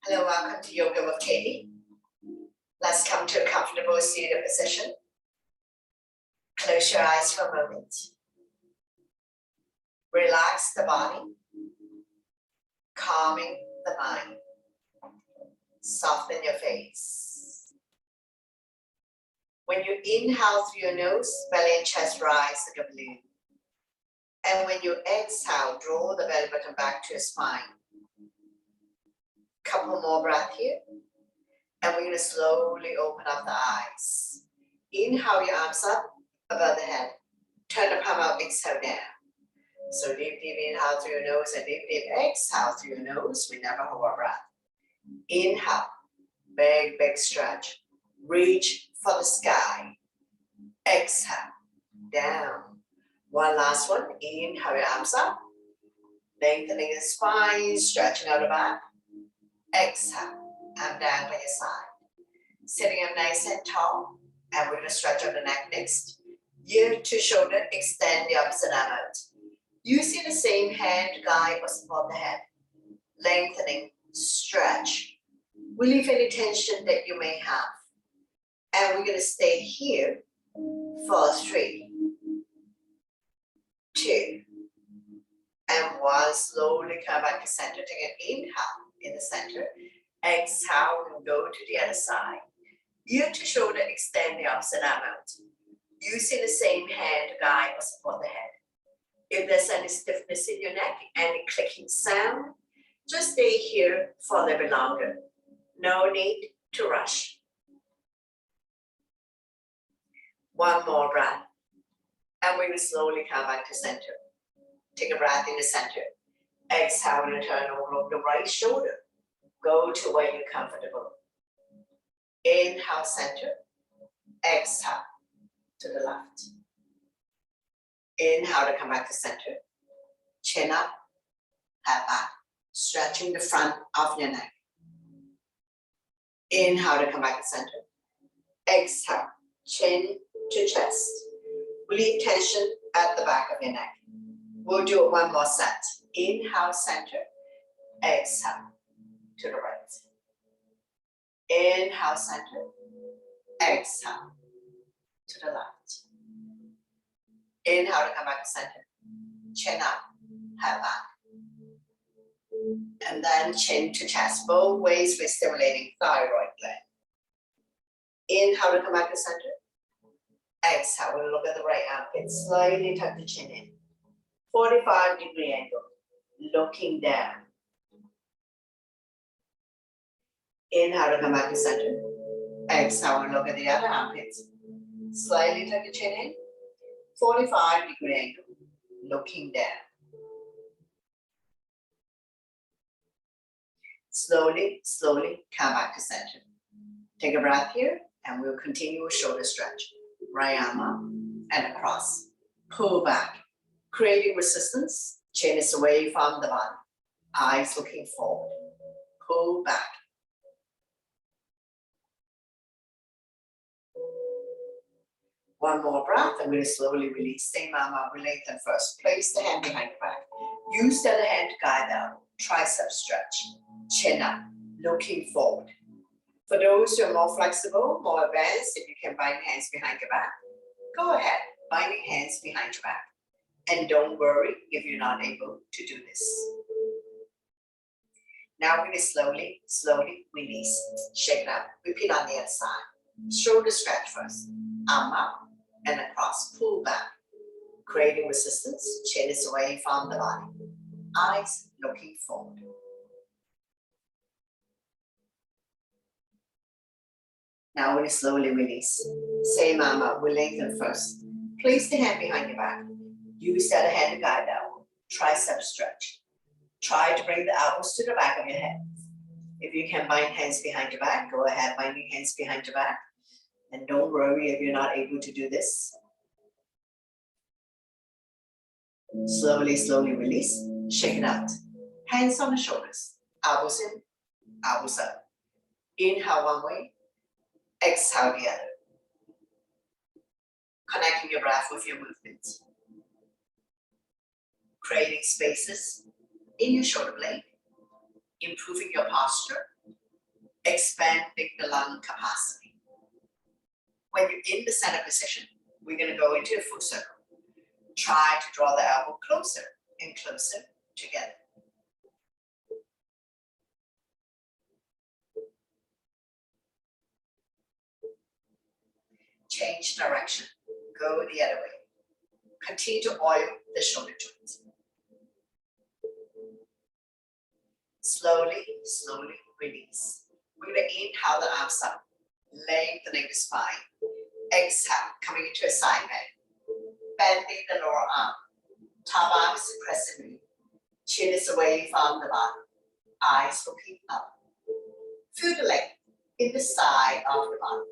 Hello, welcome to Yoga with Katie. Let's come to a comfortable seated position. Close your eyes for a moment. Relax the body, calming the mind. Soften your face. When you inhale through your nose, belly and chest rise like a balloon. And when you exhale, draw the belly button back to your spine. Couple more breaths here. And we're going to slowly open up the eyes. Inhale your arms up above the head. Turn the palm out, exhale down. So deep, deep inhale through your nose and deep, deep exhale through your nose. We never hold our breath. Inhale, big, big stretch. Reach for the sky. Exhale, down. One last one. Inhale your arms up. Lengthening the spine, stretching out the back. Exhale, and down by your side. Sitting up nice and tall. And we're going to stretch out the neck next. Ear to shoulder, extend the opposite arm out. Using the same hand to guide or support the head. Lengthening, stretch. Relieve any tension that you may have. And we're going to stay here for 3, 2, and 1. Slowly come back to center. Take an inhale in the center. Exhale and go to the other side. Ear to shoulder, extend the opposite arm out. Using the same hand to guide or support the head. If there's any stiffness in your neck, any clicking sound, just stay here for a little bit longer. No need to rush. One more breath. And we will slowly come back to center. Take a breath in the center. Exhale and turn over the right shoulder. Go to where you're comfortable. Inhale, center. Exhale to the left. Inhale to come back to center. Chin up, head back. Stretching the front of your neck. Inhale to come back to center. Exhale, chin to chest. Relieve tension at the back of your neck. We'll do it one more set. Inhale, center. Exhale to the right. Inhale, center. Exhale to the left. Inhale to come back to center. Chin up, head back. And then chin to chest. Both ways we're stimulating thyroid gland. Inhale to come back to center. Exhale, we'll look at the right armpit. Slightly tuck the chin in. 45-degree angle. Looking down. Inhale to come back to center. Exhale, we'll look at the other armpit. Slightly tuck the chin in. 45-degree angle. Looking down. Slowly, slowly come back to center. Take a breath here and we'll continue with shoulder stretch. Right arm up and across. Pull back. Creating resistance. Chin is away from the body. Eyes looking forward. Pull back. One more breath and we'll slowly release. Same arm up, lengthen first. Place the hand behind your back. Use the other hand to guide down. Tricep stretch. Chin up, looking forward. For those who are more flexible, more advanced, if you can bind hands behind your back, go ahead, binding hands behind your back. And don't worry if you're not able to do this. Now we're going to slowly, slowly release. Shake it up. Repeat on the other side. Shoulder stretch first. Arm up and across. Pull back. Creating resistance. Chin is away from the body. Eyes looking forward. Now we're going to slowly release. Same arm up. We'll lengthen first. Place the hand behind your back. Use the other hand to guide down. Tricep stretch. Try to bring the elbows to the back of your head. If you can bind hands behind your back, go ahead, binding hands behind your back. And don't worry if you're not able to do this. Slowly, slowly release. Shake it out. Hands on the shoulders. Elbows in, elbows up. Inhale one way. Exhale the other. Connecting your breath with your movements. Creating spaces in your shoulder blade, improving your posture, expanding the lung capacity. When you're in the center position, we're going to go into a full circle. Try to draw the elbow closer and closer together. Change direction. Go the other way. Continue to oil the shoulder joints. Slowly, slowly release. We're going to inhale the arms up, lengthening the spine. Exhale, coming into a side bend. Bending the lower arm. Top arm is pressing. Chin is away from the bottom. Eyes looking up. Feel the length in the side of the body.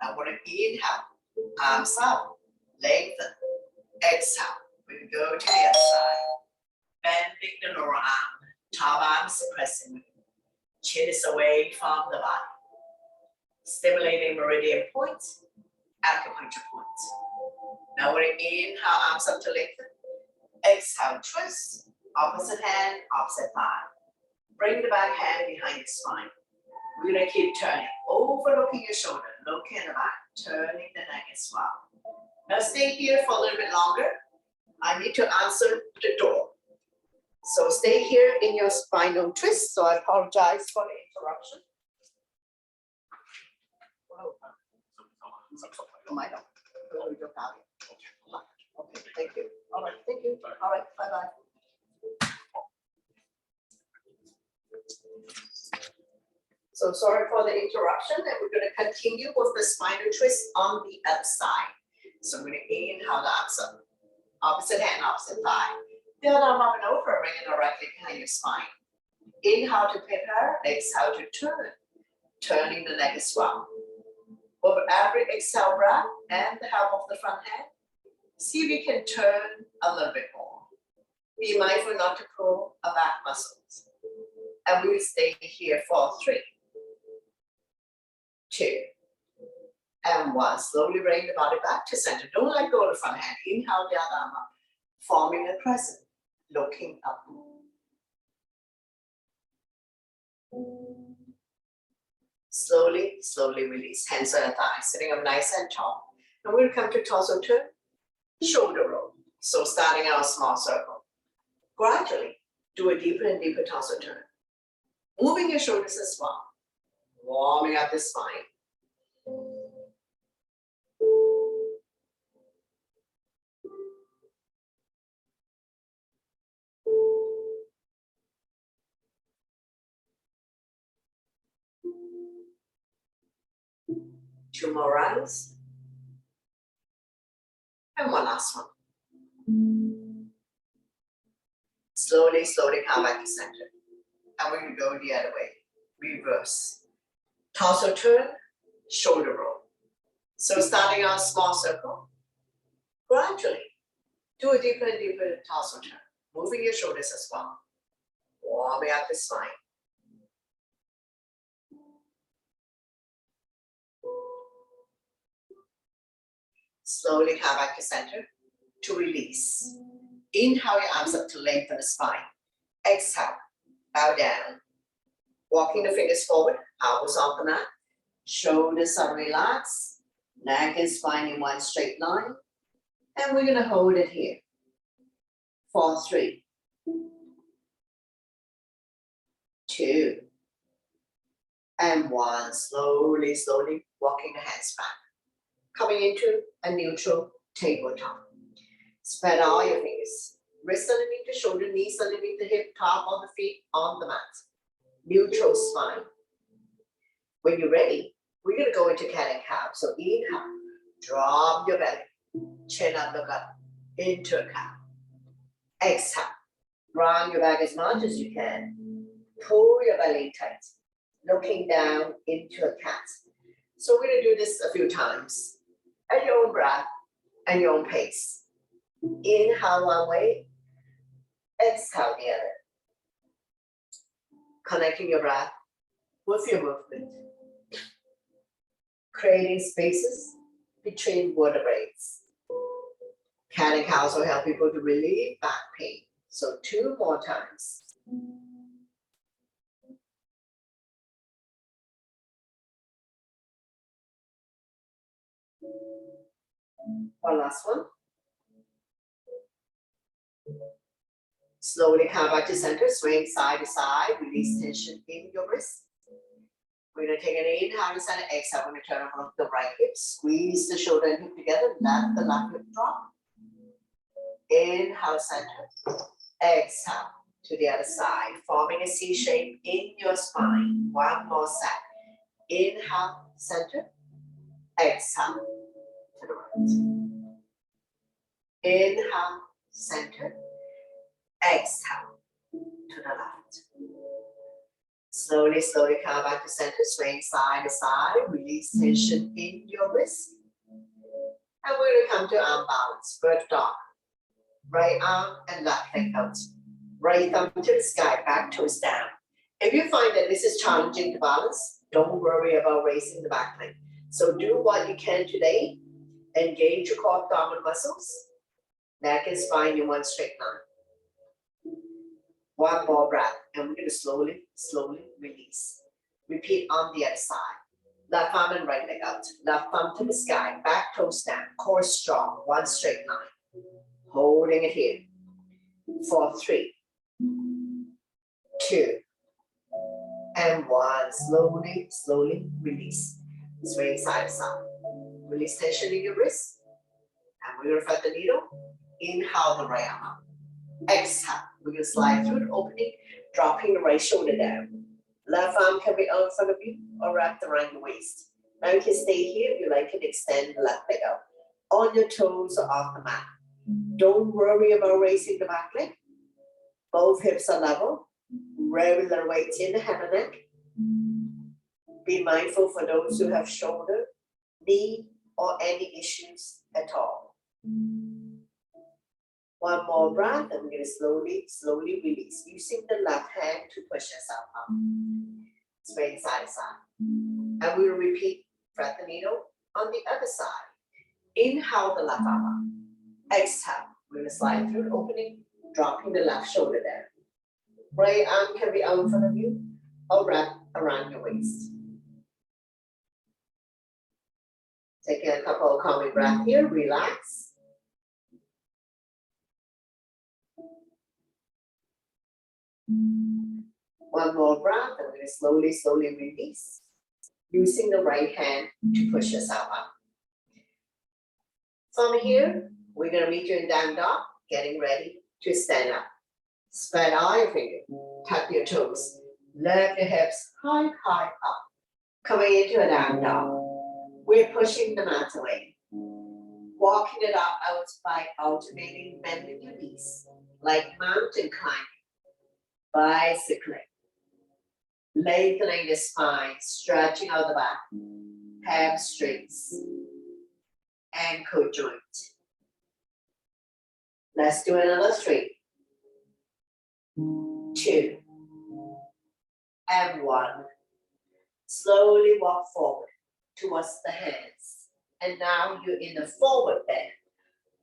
Now we're going to inhale, arms up, lengthen. Exhale, we go to the other side. Bending the lower arm. Top arm is pressing. Chin is away from the body. Stimulating meridian points, acupuncture points. Now we're going to inhale, arms up to lengthen. Exhale, twist. Opposite hand, opposite thigh. Bring the back hand behind the spine. We're going to keep turning, overlooking your shoulder, looking at the back, turning the neck as well. Now stay here for a little bit longer. I need to answer the door. So stay here in your spinal twist. So I apologize for the interruption. Okay, thank you. All right, thank you. All right, bye-bye. So sorry for the interruption, and we're going to continue with the spinal twist on the other side. So I'm going to inhale the arms up, opposite hand, opposite thigh. The other arm up and over, bring it directly behind your spine. Inhale to prepare, exhale to turn, turning the neck as well. With every exhale breath and the help of the front hand, see if you can turn a little bit more. Be mindful not to pull a back muscles. And we'll stay here for 3, 2, and 1. Slowly bring the body back to center. Don't let go of the front hand. Inhale the other arm up, forming a crescent, looking up. Slowly, slowly release. Hands on the thighs, sitting up nice and tall. And we'll come to torso turn, shoulder roll. So starting our small circle. Gradually, do a deeper and deeper torso turn. Moving your shoulders as well. Warming up the spine. Two more rounds. And one last one. Slowly, slowly come back to center. And we're going to go the other way. Reverse. Torso turn, shoulder roll. So starting our small circle. Gradually, do a deeper and deeper torso turn. Moving your shoulders as well. Warming up the spine. Slowly come back to center to release. Inhale your arms up to lengthen the spine. Exhale, bow down. Walking the fingers forward, elbows off the mat. Shoulders are relaxed. Neck and spine in one straight line. And we're going to hold it here for 3, 2, and 1. Slowly, slowly walking the hands back. Coming into a neutral tabletop. Spread all your fingers. Wrists underneath the shoulder, knees underneath the hip, top of the feet on the mat. Neutral spine. When you're ready, we're going to go into cat and cow. So inhale, drop your belly, chin up, look up, into a cow. Exhale, round your back as much as you can. Pull your belly tight, looking down into a cat. So we're going to do this a few times. At your own breath and your own pace. Inhale one way, exhale the other. Connecting your breath with your movement. Creating spaces between vertebrae. Cat and cows will help people to relieve back pain. So 2 more times. One last one. Slowly come back to center, swing side to side, release tension in your wrist. We're gonna take an inhale to center, exhale, we're gonna turn over the right hip, squeeze the shoulder and hip together, let the left hip drop. Inhale, center, exhale to the other side, forming a C shape in your spine. One more set. Inhale, center, exhale to the right. Inhale, center, exhale to the left. Slowly, slowly come back to center, swing side to side, release tension in your wrist. And we're gonna come to arm balance, bird dog. Right arm and left leg out. Right thumb to the sky, back toes down. If you find that this is challenging to balance, don't worry about raising the back leg. So do what you can today. Engage your core abdominal muscles, neck and spine in one straight line. One more breath, and we're going to slowly, slowly release. Repeat on the other side. Left arm and right leg out. Left thumb to the sky, back toes down, core strong, one straight line. Holding it here. 4, 3, 2, and 1. Slowly, slowly release. Swing side to side. Release tension in your wrist. And we're going to thread the needle. Inhale the right arm up. Exhale. We're going to slide through the opening, dropping the right shoulder down. Left arm can be out in front of you or wrapped around your waist. Now you can stay here if you like and extend the left leg out. On your toes or off the mat. Don't worry about raising the back leg. Both hips are level. Regular weight in the head and neck. Be mindful for those who have shoulder, knee, or any issues at all. One more breath, and we're going to slowly, slowly release. Using the left hand to push yourself up. Swing side to side. And we will repeat, thread the needle on the other side. Inhale the left arm up. Exhale. We're going to slide through the opening, dropping the left shoulder down. Right arm can be out in front of you or wrapped around your waist. Taking a couple of calming breaths here, relax. One more breath, and we're going to slowly, slowly release. Using the right hand to push yourself up. From here, we're going to meet you in down dog, getting ready to stand up. Spread all your fingers, tuck your toes, lift your hips high, high up. Coming into a down dog. We're pushing the mat away. Walking it out by alternating bending your knees, like mountain climbing, bicycling. Lengthening the spine, stretching out the back, hamstrings, ankle joint. Let's do another 3, 2, and 1. Slowly walk forward towards the hands. And now you're in the forward bend.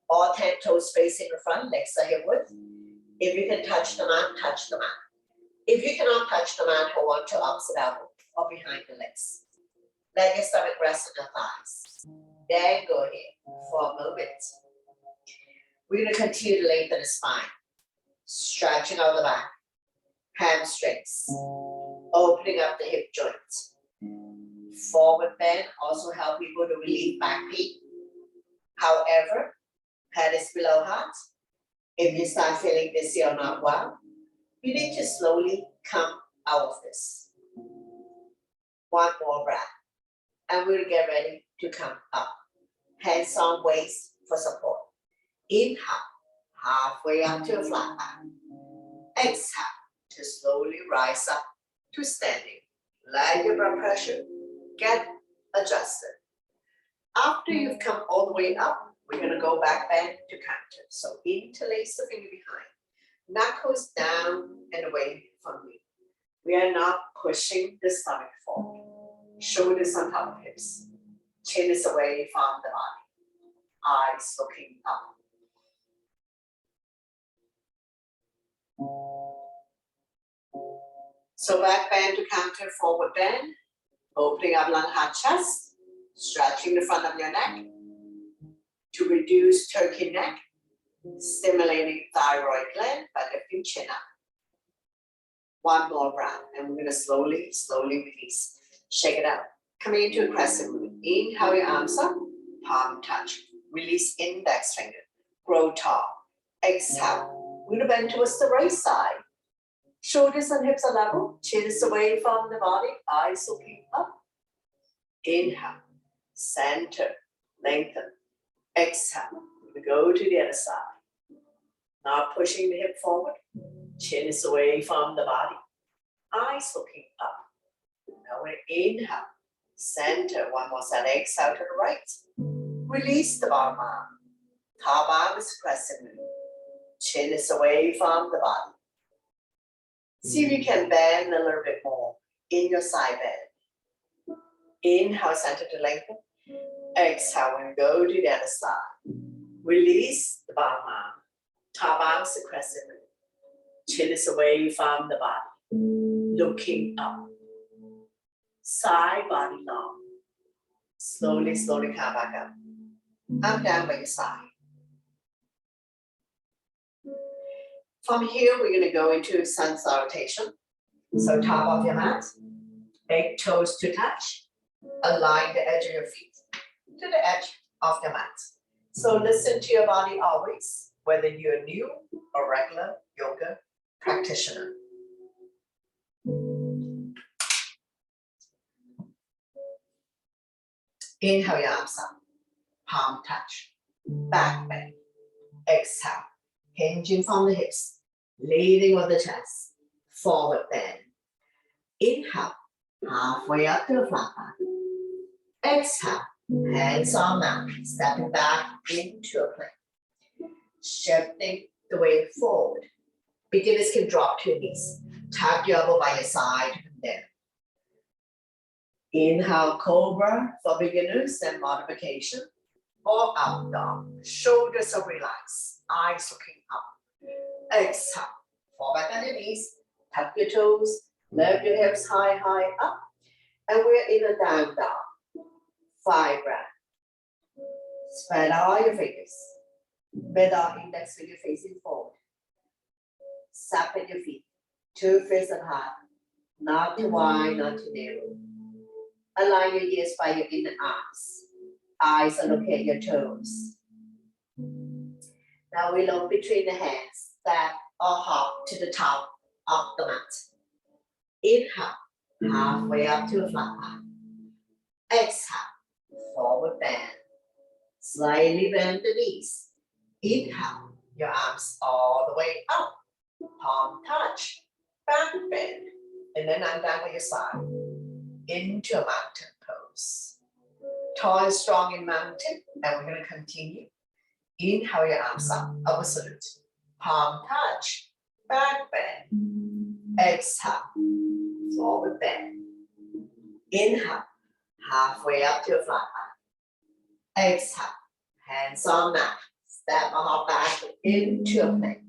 All 10 toes facing the front, legs are hip width. If you can touch the mat, touch the mat. If you cannot touch the mat, hold on to opposite elbow or behind the legs. Let your stomach rest on the thighs. Then go here for a moment. We're going to continue to lengthen the spine. Stretching out the back. Hamstrings. Opening up the hip joints. Forward bend also help people to relieve back pain. However, head is below heart. If you start feeling dizzy or not well, you need to slowly come out of this. One more breath. And we'll get ready to come up. Hands on waist for support. Inhale, halfway up to a flat back. Exhale to slowly rise up to standing. Let your blood pressure get adjusted. After you've come all the way up, we're going to go back bend to counter. So interlace the finger behind. Knuckles down and away from you. We are not pushing the stomach forward. Shoulders on top of hips. Chin is away from the body. Eyes looking up. So back bend to counter forward bend, opening up lung heart chest, stretching the front of your neck to reduce turkey neck, stimulating thyroid gland by lifting chin up. One more round, and we're gonna slowly release. Shake it out. Coming into a crescent moon. Inhale your arms up, palm touch. Release index finger. Grow tall. Exhale. We're gonna bend towards the right side. Shoulders and hips are level. Chin is away from the body. Eyes looking up. Inhale. Center. Lengthen. Exhale. We go to the other side. Not pushing the hip forward. Chin is away from the body. Eyes looking up. Now we inhale. Center. One more side. Exhale to the right. Release the bottom arm. Top arm is crescent moon. Chin is away from the body. See if you can bend a little bit more in your side bend. Inhale, center to lengthen. Exhale, and go to the other side. Release the bottom arm. Top arm is crescent moon. Chin is away from the body. Looking up. Side body long. Slowly come back up. Up, down by your side. From here, we're going to go into sun salutation. So top of your mat, big toes to touch. Align the edge of your feet to the edge of the mat. So listen to your body always, whether you're new or regular yoga practitioner. Inhale your arms up, palm touch, back bend. Exhale, hinging from the hips, leading with the chest, forward bend. Inhale, halfway up to a flat back. Exhale, hands on mat, stepping back into a plank. Shifting the weight forward. Beginners can drop to your knees. Tap your elbow by your side and down. Inhale, cobra for beginners and modification. Or up dog. Shoulders are relaxed. Eyes looking up. Exhale. Fall back on your knees. Tuck your toes. Lift your hips high up. And we're in a down dog. 5 breaths. Spread out your fingers. With our index finger facing forward. Separate your feet. 2 fists apart. Not too wide, not too narrow. Align your ears by your inner arms. Eyes are looking at your toes. Now we look between the hands, step or hop to the top of the mat. Inhale, halfway up to a flat back. Exhale, forward bend. Slightly bend the knees. Inhale, your arms all the way up. Palm touch, back bend. And then I'm down by your side. Into a mountain pose. Tall and strong in mountain, and we're going to continue. Inhale your arms up, upward salute. Palm touch, back bend. Exhale, forward bend. Inhale, halfway up to a flat back. Exhale, hands on mat. Step or hop back into a plank.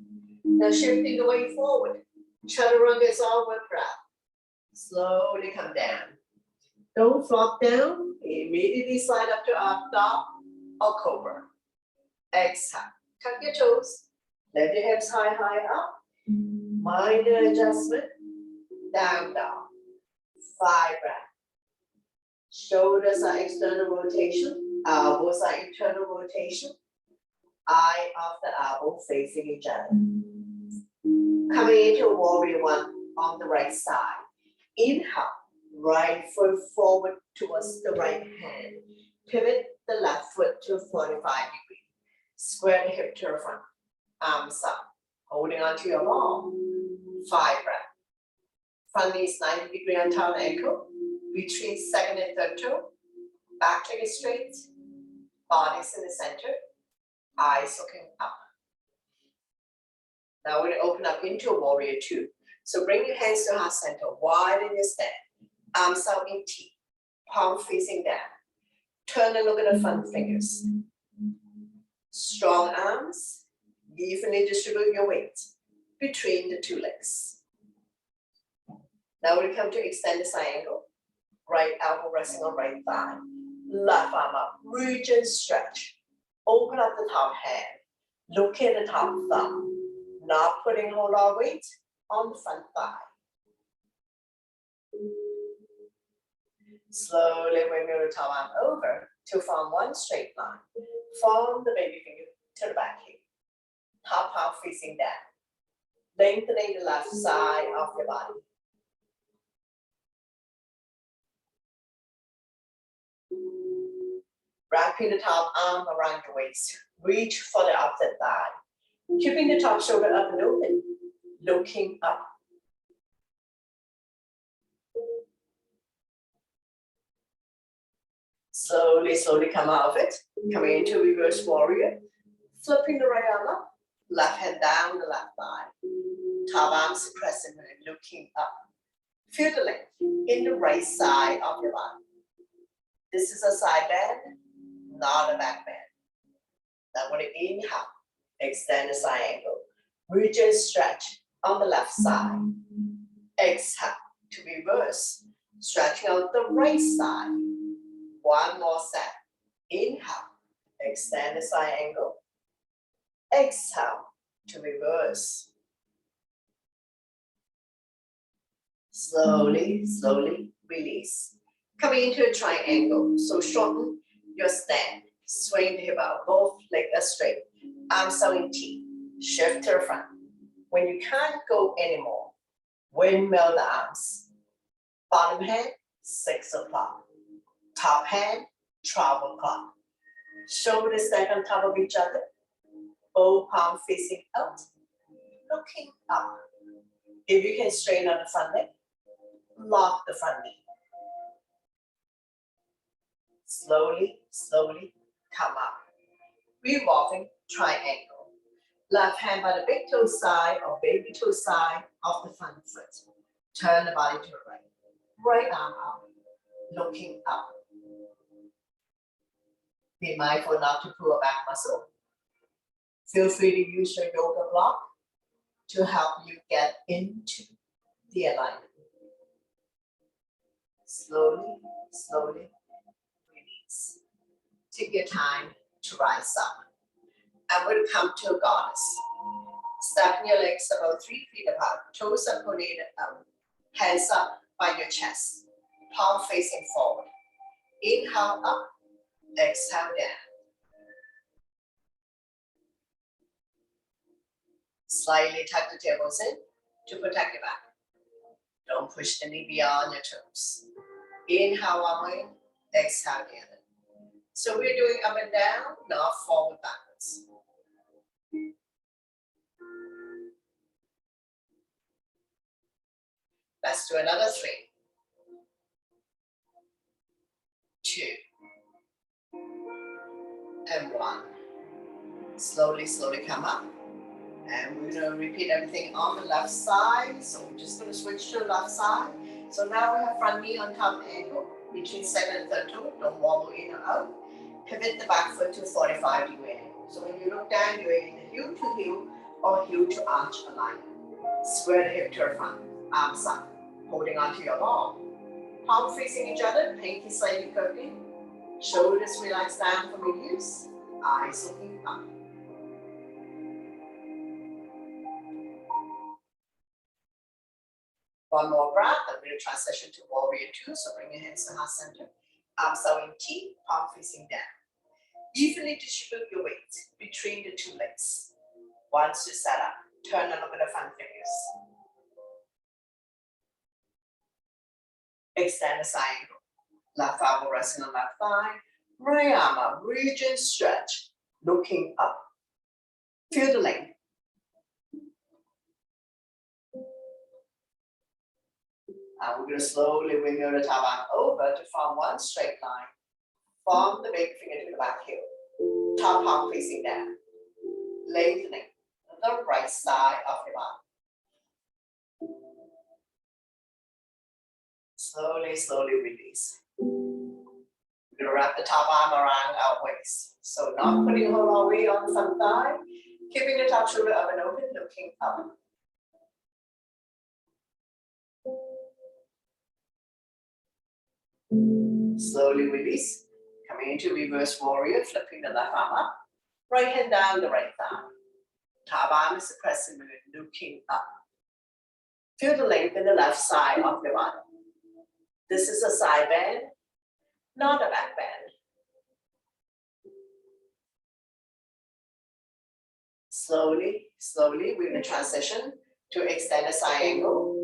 Now shifting the weight forward. Chaturanga is all breath. Slowly come down. Don't flop down. Immediately slide up to up dog or cobra. Exhale. Tuck your toes. Lift your hips high up. Minor adjustment. Down dog. 5 breaths. Shoulders are external rotation. Elbows are internal rotation. Eye of the elbow facing each other. Coming into warrior 1 on the right side. Inhale. Right foot forward towards the right hand. Pivot the left foot to 45 degrees. Square the hip to the front. Arms up. Holding onto your ball. 5 breaths. Front knee is 90 degrees on top of the ankle. Between second and third toe. Back leg is straight. Body is in the center. Eyes looking up. Now we're going to open up into a warrior 2. So bring your hands to heart center. Widen your stand. Arms out in T, palm facing down. Turn and look at the front fingers. Strong arms, evenly distribute your weight between the 2 legs. Now we come to extend the side angle. Right elbow resting on right thigh. Left arm up, reach and stretch. Open up the top hand. Look at the top thumb. Not putting a whole lot of weight on the front thigh. Slowly bring your top arm over to form one straight line. From the baby finger to the back heel. Top half facing down. Lengthening the left side of your body. Wrapping the top arm around your waist. Reach for the opposite thigh. Keeping the top shoulder up and open. Looking up. Slowly, slowly come out of it. Coming into reverse warrior. Flipping the right arm up. Left hand down the left thigh. Top arm suppressing and looking up. Feel the length in the right side of your body. This is a side bend, not a back bend. Now when you inhale, extend the side angle. Reach and stretch on the left side. Exhale to reverse. Stretching out the right side. One more set. Inhale, extend the side angle. Exhale to reverse. Slowly, slowly release. Coming into a triangle. So shorten your stand. Swing the hip out. Both legs are straight. Arms out in T. Shift to the front. When you can't go anymore, windmill the arms. Bottom hand, 6 o'clock. Top hand, 12 o'clock. Shoulders stack on top of each other. Both palms facing out. Looking up. If you can straighten on the front leg, lock the front knee. Slowly, slowly come up. Revolving triangle. Left hand by the big toe side or baby toe side of the front foot. Turn the body to the right. Right arm up. Looking up. Be mindful not to pull a back muscle. Feel free to use your yoga block to help you get into the alignment. Slowly, slowly release. Take your time to rise up. And we'll come to a goddess. Stepping your legs about 3 feet apart. Toes are pointed out. Hands up by your chest. Palm facing forward. Inhale up. Exhale down. Slightly tuck the tailbones in to protect your back. Don't push the knee beyond your toes. Inhale one way, exhale the other. So we're doing up and down, not forward backwards. Let's do another 3. 2. And 1. Slowly, slowly come up. And we're going to repeat everything on the left side. So we're just going to switch to the left side. So now we have front knee on top ankle, between second and third toe. Don't wobble in or out. Pivot the back foot to 45-degree angle. So when you look down, you're in heel to heel or heel to arch alignment. Square the hip to the front, arms up, holding onto your ball. Palm facing each other, pinky slightly curved in. Shoulders relax down from your ears, eyes looking up. One more breath, and we'll transition to warrior 2. So bring your hands to heart center. Arms out in T, palm facing down. Evenly distribute your weight between the 2 legs. Once you set up, turn and look at the front fingers. Extend the side angle. Left elbow resting on left thigh. Right arm up, reach and stretch. Looking up. Feel the length. And we're going to slowly bring your top arm over to form one straight line. From the big finger to the back heel. Top palm facing down. Lengthening the right side of your body. Slowly, slowly release. We're going to wrap the top arm around our waist. So not putting a whole lot of weight on the front thigh. Keeping the top shoulder up and open, looking up. Slowly release. Coming into reverse warrior, flipping the left arm up. Right hand down the right thigh. Top arm is the crescent moon, looking up. Feel the length in the left side of your body. This is a side bend, not a back bend. Slowly, slowly, we're going to transition to extend the side angle.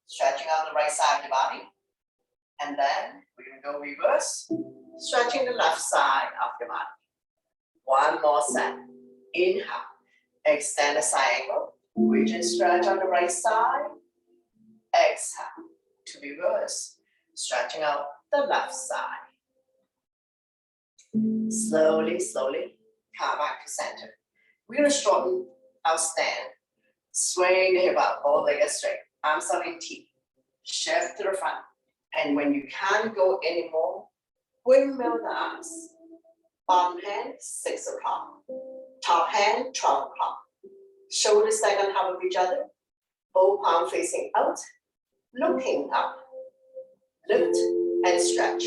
Stretching out the right side of the body. And then we're going to go reverse, stretching the left side of the body. One more set. Inhale, extend the side angle. Reach and stretch on the right side. Exhale to reverse, stretching out the left side. Slowly, slowly, come back to center. We're going to shorten our stand. Swing the hip up, both legs straight. Arms out in T. Shift to the front. And when you can't go anymore, windmill the arms. Bottom hand, 6 o'clock. Top hand, 12 o'clock. Shoulders stack on top of each other. Both palms facing out. Looking up. Lift and stretch.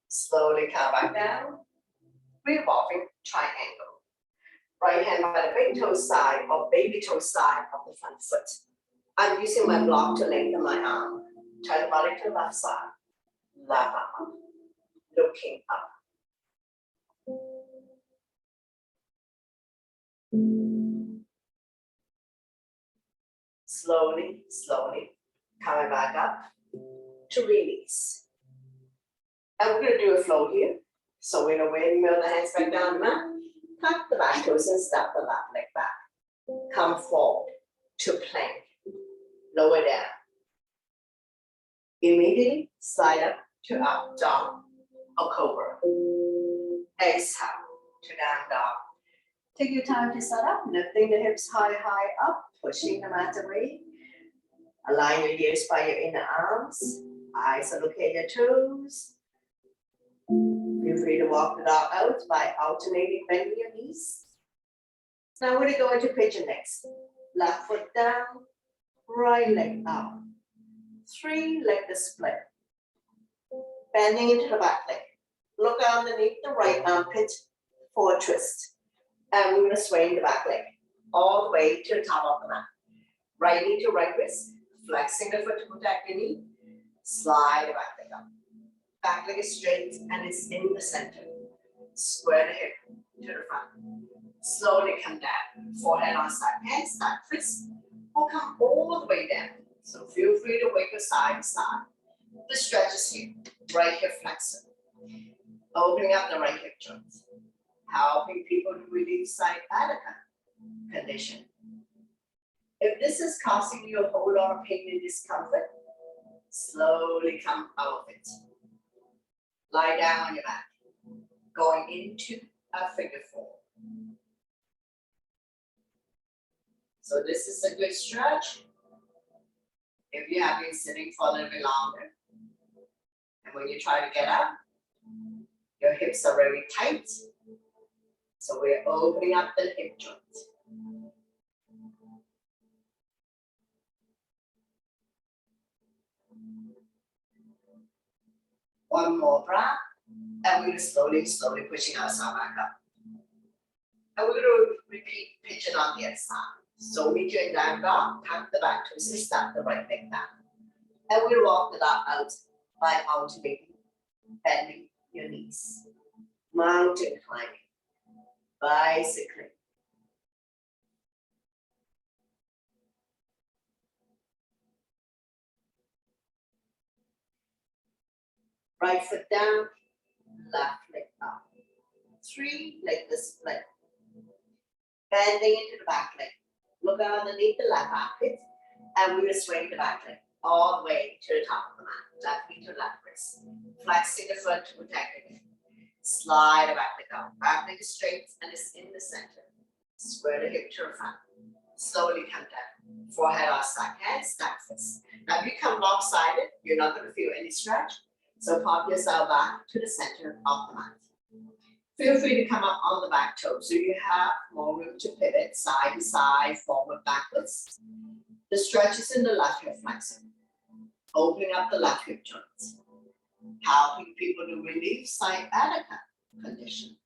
Slowly come back down. Revolving triangle. Right hand by the big toe side or baby toe side of the front foot. I'm using my block to lengthen my arm. Turn the body to the left side. Left arm. Looking up. Slowly, slowly, coming back up to release. And we're going to do a flow here. So we're going to windmill the hands back down the mat. Tuck the back toes and step the left leg back. Come forward to plank. Lower down. Immediately slide up to up dog or cobra. Exhale to down dog. Take your time to set up, lifting the hips high, high up, pushing the mat away. Align your ears by your inner arms. Eyes are looking at your toes. Feel free to walk the dog out by alternating bending your knees. Now we're going to go into pigeon next. Left foot down, right leg up. 3-legged split. Bending into the back leg. Look underneath the right armpit for a twist. And we're going to swing the back leg all the way to the top of the mat. Right knee to right wrist. Flexing the foot to protect your knee. Slide the back leg up. Back leg is straight and it's in the center. Square the hip to the front. Slowly come down. Forehead on side. Hands back fist. Or come all the way down. So feel free to wiggle side to side. The stretch is here. Right hip flexor. Opening up the right hip joint. Helping people to release sciatica condition. If this is causing you a whole lot of pain and discomfort, slowly come out of it. Lie down on your back, going into a figure 4. So this is a good stretch. If you have been sitting for a little bit longer, and when you try to get up, your hips are very tight. So we're opening up the hip joint. One more breath, and we're going to slowly, slowly pushing ourselves back up. And we're going to repeat pigeon on the other side. So meet you in down dog, tuck the back toes and step the right leg down. And we'll walk the dog out by alternating, bending your knees. Mountain climbing, bicycling. Right foot down, left leg up. 3-legged split. Bending into the back leg. Look underneath the left armpit, and we will swing the back leg all the way to the top of the mat. Left knee to left wrist. Flexing the foot to protect it. Slide the back leg up. Back leg is straight and it's in the center. Square the hip to the front. Slowly come down. Forehead on side, hands stack fist. Now if you come lopsided, you're not going to feel any stretch. So pop yourself back to the center of the mat. Feel free to come up on the back toe so you have more room to pivot side to side, forward, backwards. The stretch is in the left hip flexor, opening up the left hip joints, helping people to relieve sciatica condition.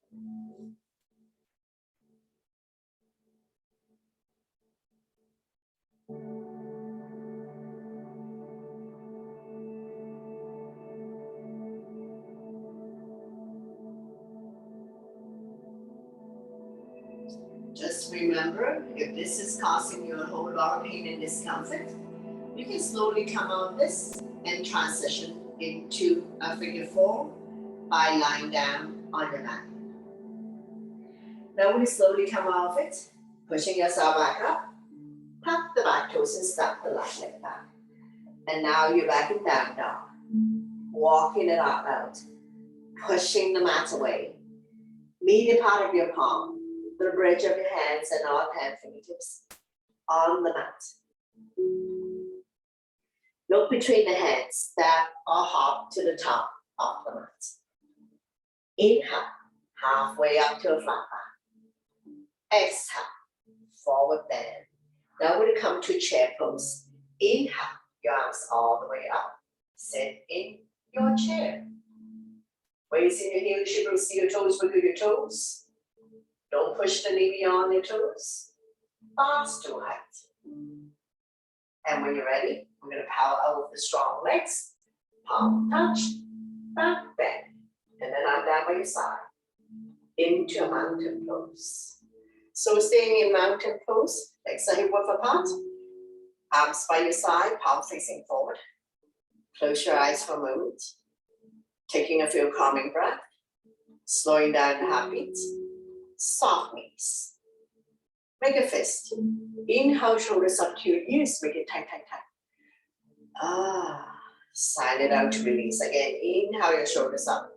Just remember, if this is causing you a whole lot of pain and discomfort, you can slowly come out of this and transition into a figure 4 by lying down on your back. Now we slowly come out of it, pushing yourself back up, tuck the back toes and step the left leg back. And now you're back in down dog, walking it out, pushing the mat away, medial part of your palm, the bridge of your hands and all 10 fingertips on the mat. Look between the hands, step or hop to the top of the mat. Inhale, halfway up to a flat back. Exhale, forward bend. Now we're going to come to chair pose. Inhale, your arms all the way up. Sit in your chair. Raising your heels, you will see your toes, wiggle your toes. Don't push the knee beyond your toes. Fast to height. And when you're ready, we're going to power out with the strong legs. Palm touch, back bend. And then I'm down by your side. Into a mountain pose. So staying in mountain pose, legs are hip width apart. Arms by your side, palm facing forward. Close your eyes for a moment. Taking a few calming breath. Slowing down the heartbeat. Soft knees. Make a fist. Inhale, shoulders up to your ears. Make it tight, tight, tight. Sign it out to release. Again, inhale your shoulders up.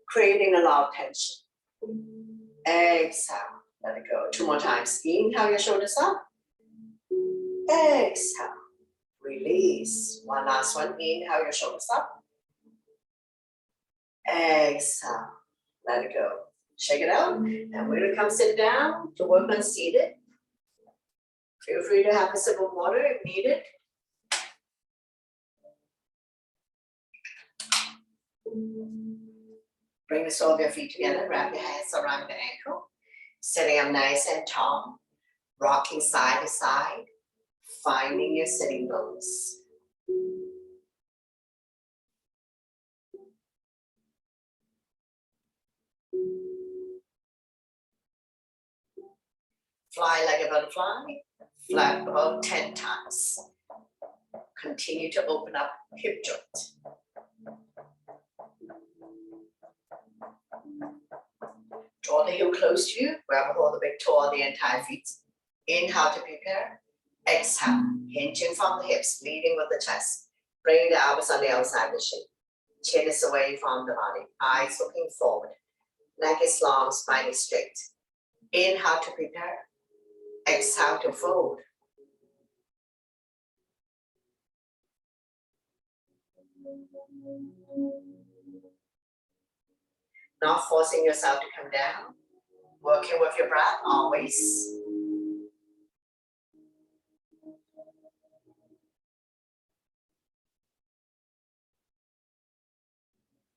Creating a lot of tension. Exhale. Let it go. 2 more times. Inhale your shoulders up. Exhale. Release. One last one. Inhale your shoulders up. Exhale. Let it go. Shake it out. And we're going to come sit down to work on seated. Feel free to have a sip of water if needed. Bring the sole of your feet together. Wrap your hands around the ankle. Sitting up nice and tall. Rocking side to side. Finding your sitting bones. Fly like a butterfly. Flap about 10 times. Continue to open up hip joint. Draw the heel close to you. Grab hold of the big toe on the entire feet. Inhale to prepare. Exhale. Hinging from the hips, leading with the chest. Bringing the elbows on the outside of the shin. Chin is away from the body. Eyes looking forward. Neck is long, spine is straight. Inhale to prepare. Exhale to fold. Not forcing yourself to come down. Working with your breath always.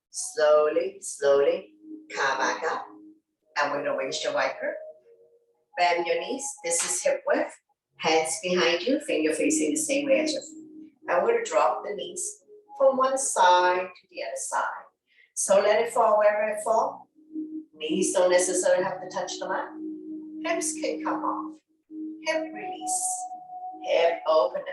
Slowly, slowly, come back up. And we're going to windshield wiper. Bend your knees. This is hip width. Hands behind you, finger facing the same way as your feet. And we're going to drop the knees from one side to the other side. So let it fall wherever it falls. Knees don't necessarily have to touch the mat. Hips can come off. Hip release. Hip opener.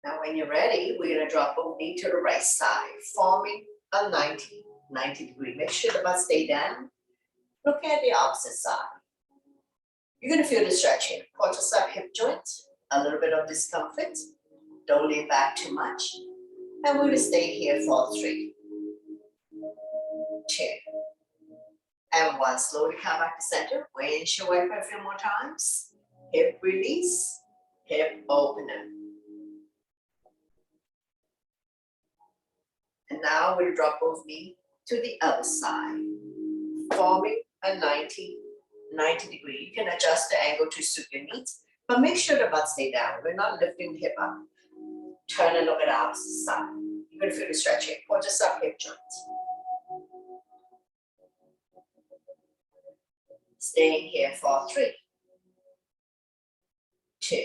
Now when you're ready, we're going to drop both knee to the right side, forming a 90 degree. Make sure the butt stay down. Look at the opposite side. You're going to feel the stretch here. Quadricep hip joint, a little bit of discomfort. Don't lean back too much. And we're going to stay here for 3, 2, and 1. Slowly come back to center. Windshield wiper a few more times. Hip release, hip opener. And now we'll drop both knees to the other side, forming a 90 degree. You can adjust the angle to suit your needs, but make sure the butt stay down. We're not lifting the hip up. Turn and look at the opposite side. You're going to feel the stretching or just up hip joint. Staying here for 3, 2,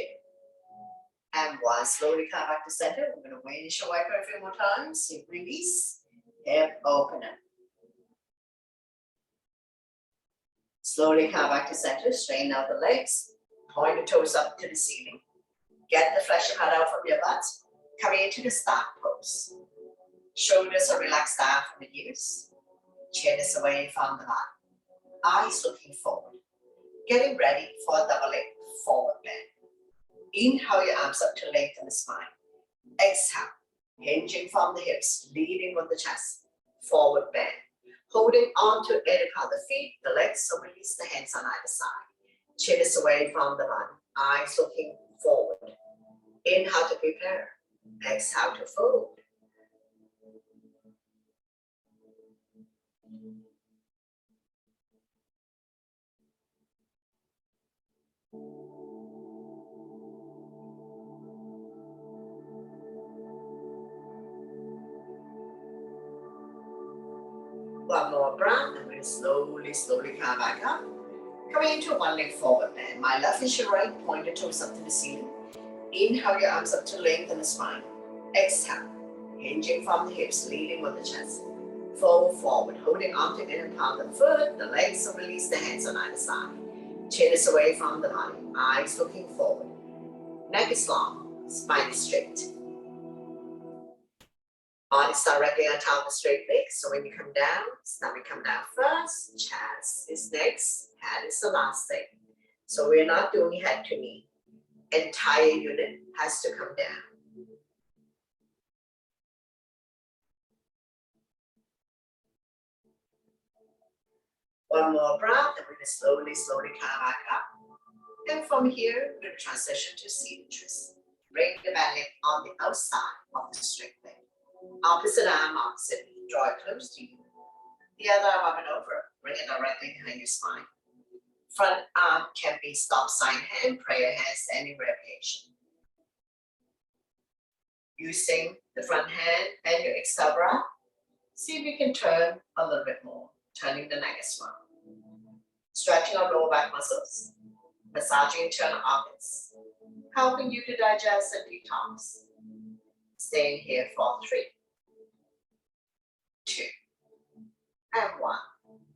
and 1. Slowly come back to center. We're going to wave your wiper a few more times. Hip release, hip open up. Slowly come back to center. Straighten out the legs. Point the toes up to the ceiling. Get the flesh cut out from your butt. Coming into the start pose. Shoulders are relaxed down from the ears. Chin is away from the mat. Eyes looking forward. Getting ready for a double leg forward bend. Inhale your arms up to lengthen the spine. Exhale, hinging from the hips, leading with the chest. Forward bend. Holding on to either part of the feet, the legs, so release the hands on either side. Chin is away from the mat. Eyes looking forward. Inhale to prepare. Exhale to fold. One more breath, and we'll slowly come back up. Coming into one leg forward bend. My left is your right, point your toes up to the ceiling. Inhale your arms up to lengthen the spine. Exhale, hinging from the hips, leading with the chest. Fold forward, holding on to inner part of the foot, the legs, so release the hands on either side. Chin is away from the body, eyes looking forward. Neck is long, spine is straight. Body is directly on top of the straight legs, so when you come down, stomach come down first, chest is next, head is the last thing. So we're not doing head to knee. Entire unit has to come down. One more breath, and we're going to slowly come back up. And from here, we're going to transition to seated twist. Bring the back leg on the outside of the straight leg. Opposite arm, opposite knee. Draw it close to you. The other arm up and over. Bring it directly behind your spine. Front arm can be stop sign hand, prayer hand, standing variation. Using the front hand and your exhale breath, see if you can turn a little bit more. Turning the neck as well. Stretching our lower back muscles. Massaging internal organs. Helping you to digest and detox. Staying here for 3, 2, and 1.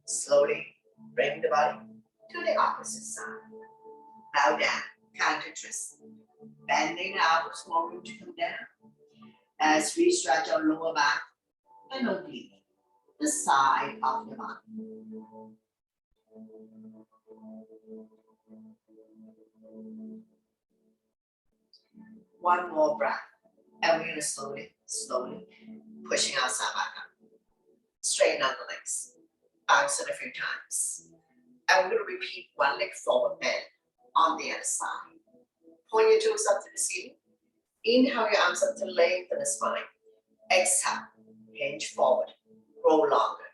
Slowly bring the body to the opposite side. Bow down, counter twist. Bending out, small room to come down. As we stretch our lower back and oblique the side of your body. One more breath. And we're going to slowly pushing ourselves back up. Straighten out the legs. Bounce it a few times. And we're going to repeat one leg forward bend on the other side. Point your toes up to the ceiling. Inhale your arms up to lengthen the spine. Exhale, hinge forward, grow longer.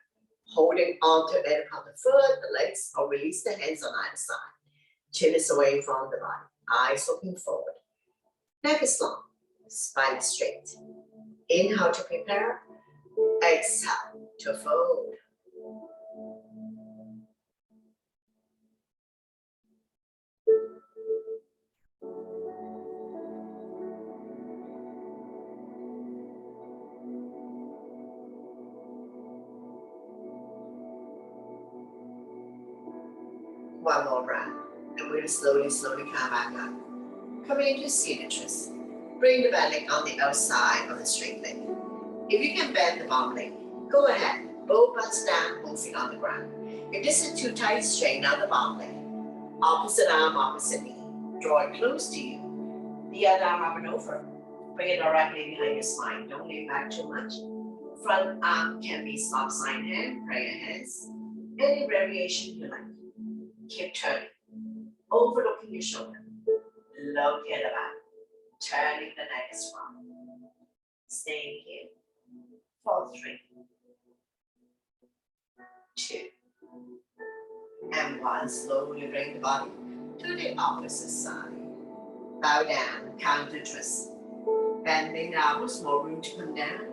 Holding on to the end of the foot, the legs, or release the hands on either side. Chin is away from the body. Eyes looking forward. Neck is long. Spine is straight. Inhale to prepare. Exhale to fold. One more breath. And we're going to slowly come back up. Coming into seated twist. Bring the back leg on the outside of the straight leg. If you can bend the bottom leg, go ahead. Both butts down, both feet on the ground. If this is too tight, straighten out the bottom leg. Opposite arm, opposite knee. Draw it close to you. The other arm up and over. Bring it directly behind your spine. Don't lean back too much. Front arm can be stop sign hand, prayer hands. Any variation you like. Keep turning. Overlooking your shoulder. Look at the back. Turning the neck as well. Staying here for 3, 2, and 1. Slowly bring the body to the opposite side. Bow down, counter twist. Bending the elbows, more room to come down.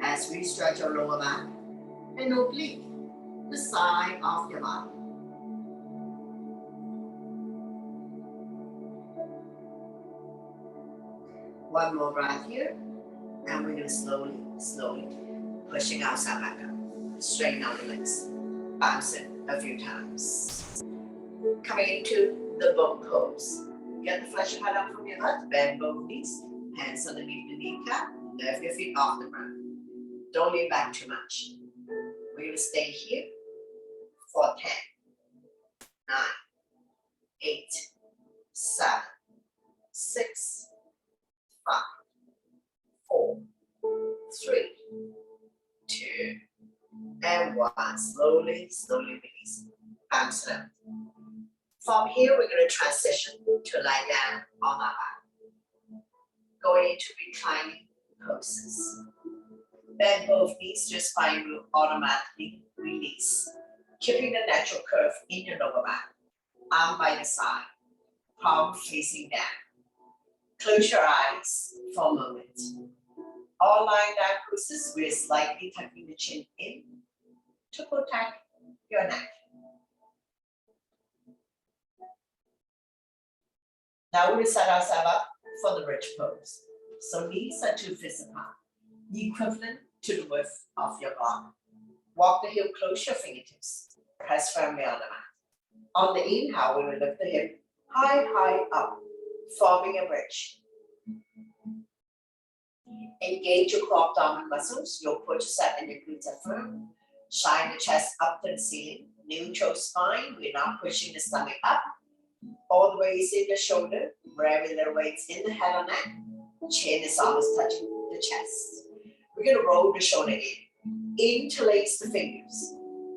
As we stretch our lower back and oblique the side of your body. One more breath here, and we're going to slowly pushing ourselves back up. Straighten out the legs. Bounce it a few times. Coming into the boat pose. Get the flesh pad up from your butt, bend both knees, hands underneath the kneecap, lift your feet off the ground. Don't lean back too much. We're going to stay here for 10, 9, 8, 7, 6, 5, 4, 3, 2, and 1. Slowly release. Bounce it up. From here, we're going to transition to lie down on our back. Going into reclining poses. Bend both knees, your spine will automatically release. Keeping the natural curve in your lower back. Arm by the side, palm facing down. Close your eyes for a moment. All lying down poses, we're slightly tucking the chin in to protect your neck. Now we're going to set ourselves up for the bridge pose. So knees are 2 fists apart, equivalent to the width of your block. Walk the hip, close your fingertips. Press firmly on the mat. On the inhale, we will lift the hip high up, forming a bridge. Engage your core abdominal muscles, your quadricep and your glutes are firm. Shine the chest up to the ceiling. Neutral spine, we're not pushing the stomach up. All the ways in the shoulder, very little weights in the head or neck. Chin is almost touching the chest. We're going to roll the shoulder in. Interlace the fingers.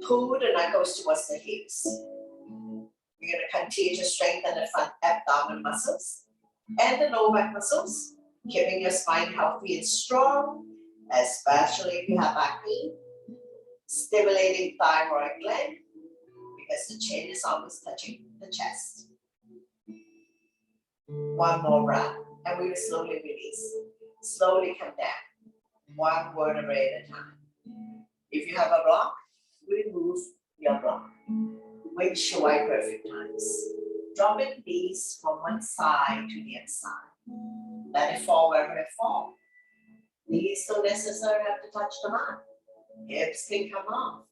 Pull the knuckles towards the hips. We're going to continue to strengthen the front abdominal muscles and the lower back muscles, keeping your spine healthy and strong, especially if you have back pain. Stimulating thyroid gland because the chin is almost touching the chest. One more breath, and we will slowly release. Slowly come down, one vertebrae at a time. If you have a block, remove your block. Make sure I perfect times. Dropping these from one side to the other side. Let it fall wherever it falls. Knees don't necessarily have to touch the mat. Hips can come off.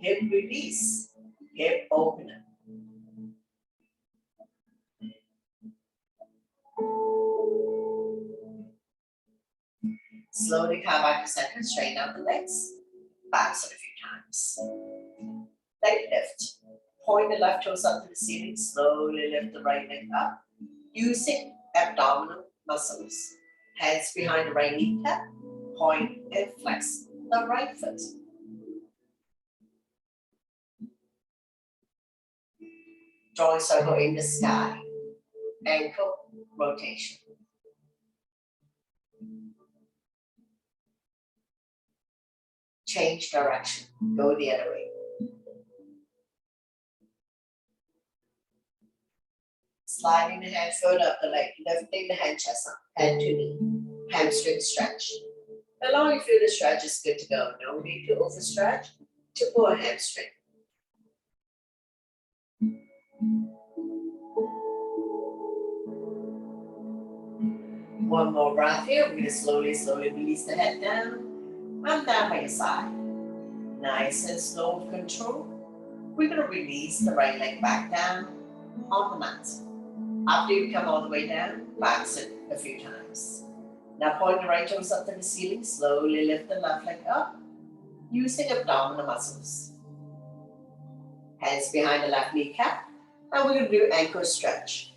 Hip release. Hip opener. Slowly come back to center, straighten out the legs. Bounce it a few times. Leg lift. Point the left toes up to the ceiling. Slowly lift the right leg up. Using abdominal muscles. Hands behind the right kneecap. Point and flex the right foot. Drawing circle in the sky. Ankle rotation. Change direction. Go the other way. Sliding the hand further up the leg, lifting the hand chest up, head to knee, hamstring stretch. As long as you feel the stretch is good to go. No need to overstretch to pull a hamstring. One more breath here. We're going to slowly release the head down. I'm down by your side. Nice and slow with control. We're going to release the right leg back down on the mat. After you come all the way down, bounce it a few times. Now point the right toes up to the ceiling. Slowly lift the left leg up using abdominal muscles. Hands behind the left kneecap. And we're going to do ankle stretch.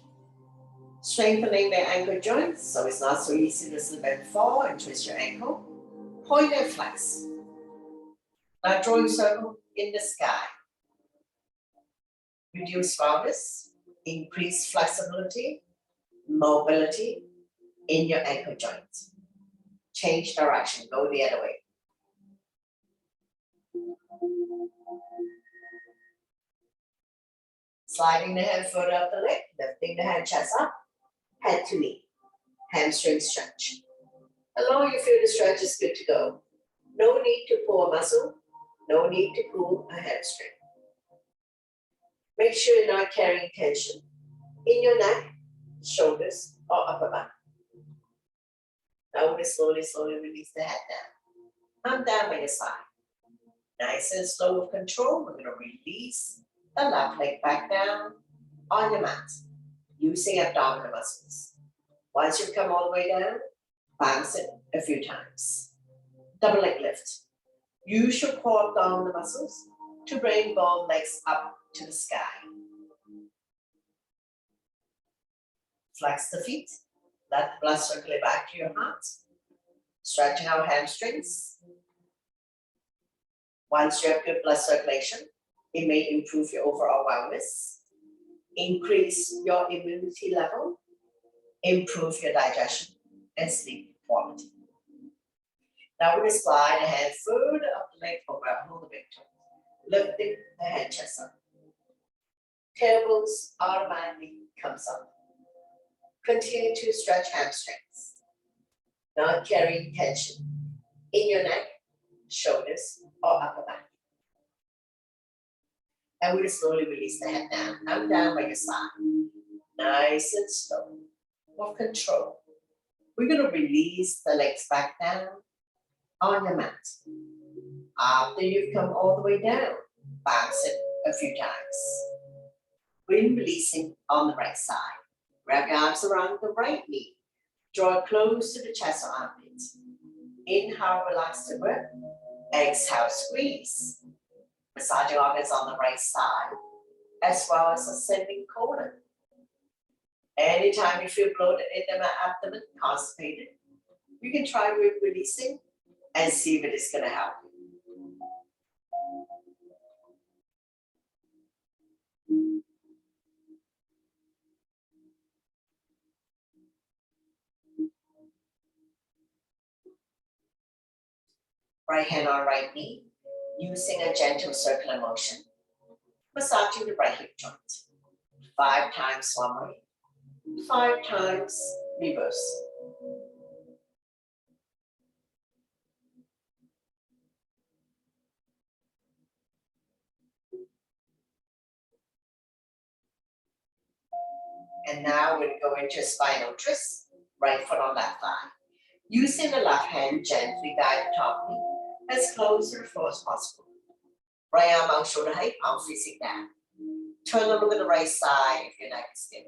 Strengthening the ankle joints so it's not so easy to slip and fall and twist your ankle. Point and flex. Now drawing a circle in the sky. Reduce roundness, increase flexibility, mobility in your ankle joints. Change direction, go the other way. Sliding the hand further up the leg, lifting the hand chest up, head to knee, hamstring stretch. As long as you feel the stretch is good to go. No need to pull a muscle, no need to pull a hamstring. Make sure you're not carrying tension in your neck, shoulders, or upper back. Now we're going to slowly release the head down. Come down by your side. Nice and slow with control, we're going to release the left leg back down on your mat, using abdominal muscles. Once you come all the way down, bounce it a few times. Double leg lift. Use your core abdominal muscles to bring both legs up to the sky. Flex the feet. Let the blood circulate back to your heart. Stretching our hamstrings. Once you have good blood circulation, it may improve your overall wellness, increase your immunity level, improve your digestion, and sleep quality. Now we're going to slide the hand further up the leg or grab hold of the big toe, lifting the head chest up. Tailbones automatically comes up. Continue to stretch hamstrings, not carrying tension in your neck, shoulders, or upper back. And we'll slowly release the head down. Come down by your side. Nice and slow, with control. We're going to release the legs back down on your mat. After you've come all the way down, bounce it a few times. When releasing on the right side, grab your arms around the right knee. Draw close to the chest or armpit. Inhale, relax the breath. Exhale, squeeze. Massaging organs on the right side, as well as ascending colon. Anytime you feel bloated in the abdomen, constipated, you can try with releasing and see if it is going to help you. Right hand on right knee, using a gentle circular motion, massaging the right hip joint. 5 times one way, 5 times reverse. And now we're going to a spinal twist, right foot on left thigh. Using the left hand, gently guide the top knee as close to the floor as possible. Right arm out shoulder height, palm facing down. Turn a look at the right side if your neck is stiff.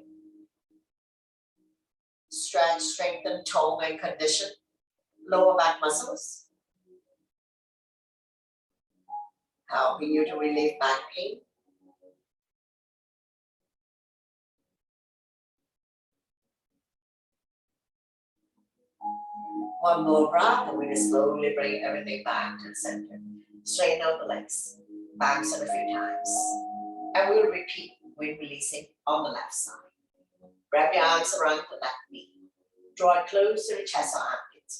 Stretch, strengthen, tone, and condition lower back muscles, helping you to relieve back pain. One more breath, and we're going to slowly bring everything back to the center. Straighten out the legs, bounce it a few times. And we'll repeat with releasing on the left side. Wrap your arms around the left knee. Draw it close to the chest or armpit.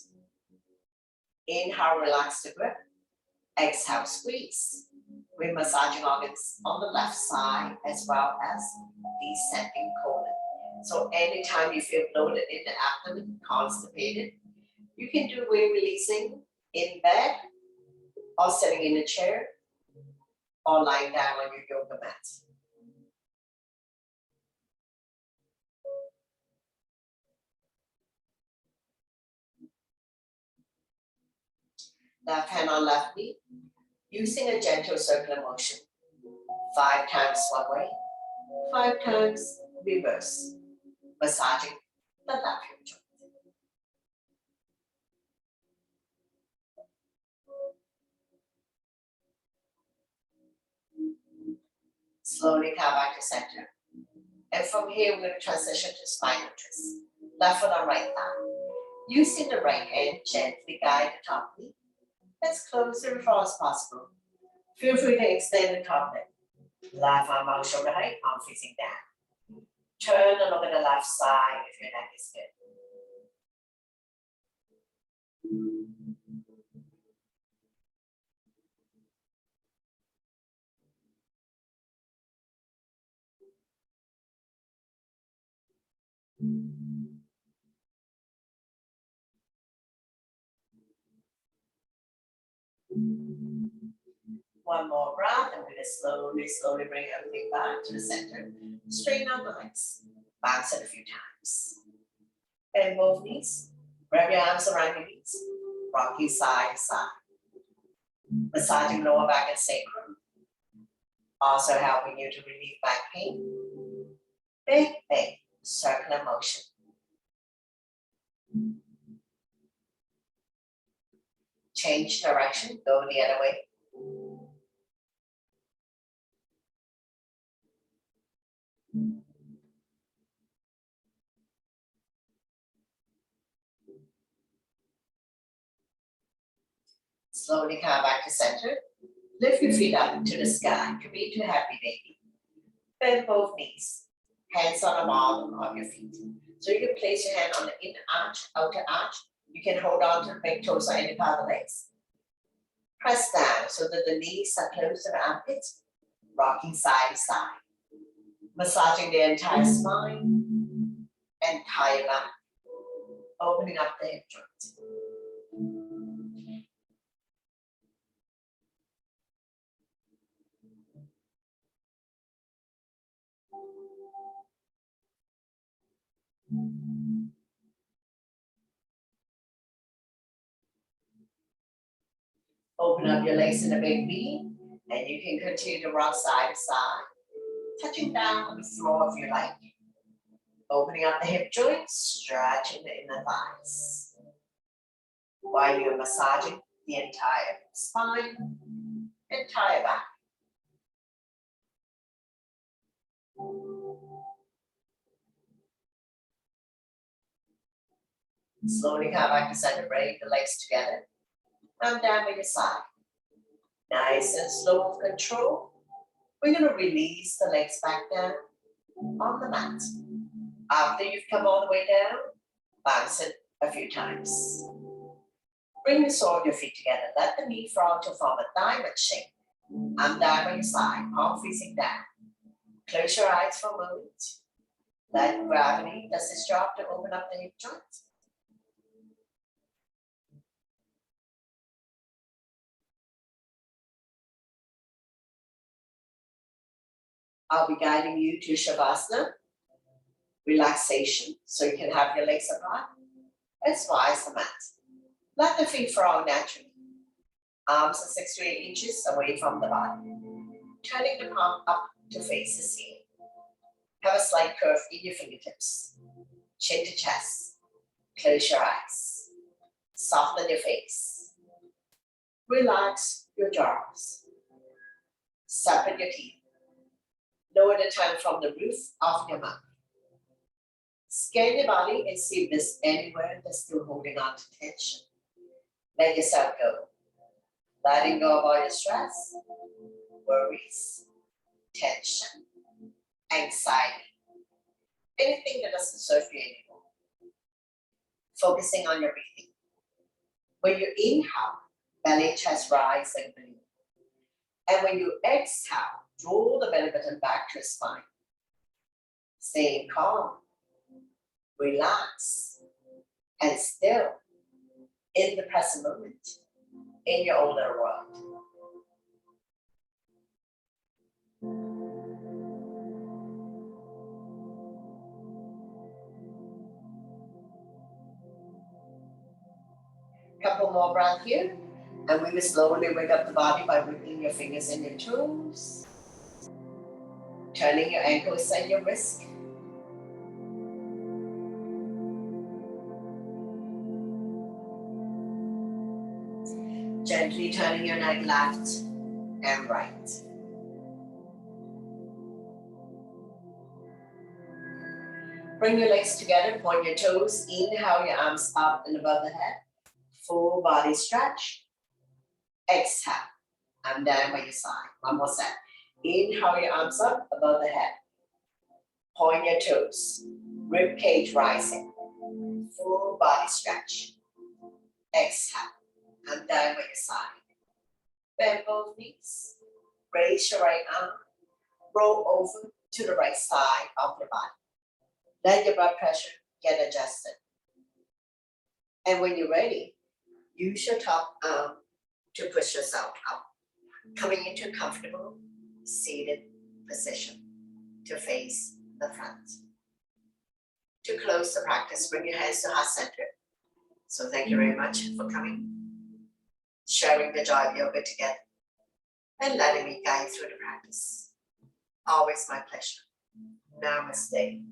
Inhale, relax the grip. Exhale, squeeze. We're massaging organs on the left side as well as descending colon. So anytime you feel bloated in the abdomen, constipated, you can do weight releasing in bed or sitting in a chair or lying down on your yoga mat. Left hand on left knee, using a gentle circular motion. 5 times one way, 5 times reverse. Massaging the left hip joint. Slowly come back to center. And from here, we're going to transition to spinal twist. Left foot on right thigh. Using the right hand, gently guide the top knee as close to the floor as possible. Feel free to extend the top leg. Left arm out shoulder height, arm facing down. Turn and look at the left side if your neck is good. One more breath, and we're going to slowly bring everything back to the center. Straighten out the legs. Bounce it a few times. Bend both knees. Wrap your arms around your knees. Rocking side to side. Massaging lower back and sacrum. Also helping you to relieve back pain. Big circular motion. Change direction, go the other way. Slowly come back to center. Lift your feet up to the sky. Could be too happy, baby. Bend both knees. Hands on the bottom of your feet. So you can place your hand on the inner arch, outer arch. You can hold on to the big toes or any part of the legs. Press down so that the knees are close to the armpits. Rocking side to side. Massaging the entire spine. Entire back. Opening up the hip joint. Open up your legs in a big V, and you can continue to rock side to side, touching down on the floor if you like. Opening up the hip joints, stretching the inner thighs. While you're massaging the entire spine, entire back. Slowly come back to center, bring the legs together. Come down by your side. Nice and slow with control. We're going to release the legs back down on the mat. After you've come all the way down, bounce it a few times. Bring the sole of your feet together. Let the knee fall to form a diamond shape. Arm down by your side, palm facing down. Close your eyes for a moment. Let gravity does its job to open up the hip joints. I'll be guiding you to Shavasana, relaxation, so you can have your legs apart as wide as the mat. Let the feet fall naturally. Arms are 6 to 8 inches away from the body. Turning the palm up to face the ceiling. Have a slight curve in your fingertips. Chin to chest. Close your eyes. Soften your face. Relax your jaws. Separate your teeth. Lower the tongue from the roof of your mouth. Scan your body and see if there's anywhere that's still holding on to tension. Let yourself go. Letting go of all your stress, worries, tension, anxiety, anything that doesn't serve you anymore. Focusing on your breathing. When you inhale, belly, chest rise and balloon. And when you exhale, draw the belly button back to your spine. Staying calm, relax, and still in the present moment, in your own little world. Couple more breaths here, and we will slowly wake up the body by wiggling your fingers and your toes. Turning your ankles and your wrists. Gently turning your neck left and right. Bring your legs together, point your toes, inhale your arms up and above the head. Full body stretch. Exhale. I'm down by your side. One more set. Inhale your arms up above the head. Point your toes. Rib cage rising. Full body stretch. Exhale. I'm down by your side. Bend both knees. Raise your right arm. Roll over to the right side of your body. Let your blood pressure get adjusted. And when you're ready, use your top arm to push yourself up, coming into a comfortable seated position to face the front. To close the practice, bring your hands to heart center. So thank you very much for coming, sharing the joy of yoga together, and letting me guide you through the practice. Always my pleasure. Namaste.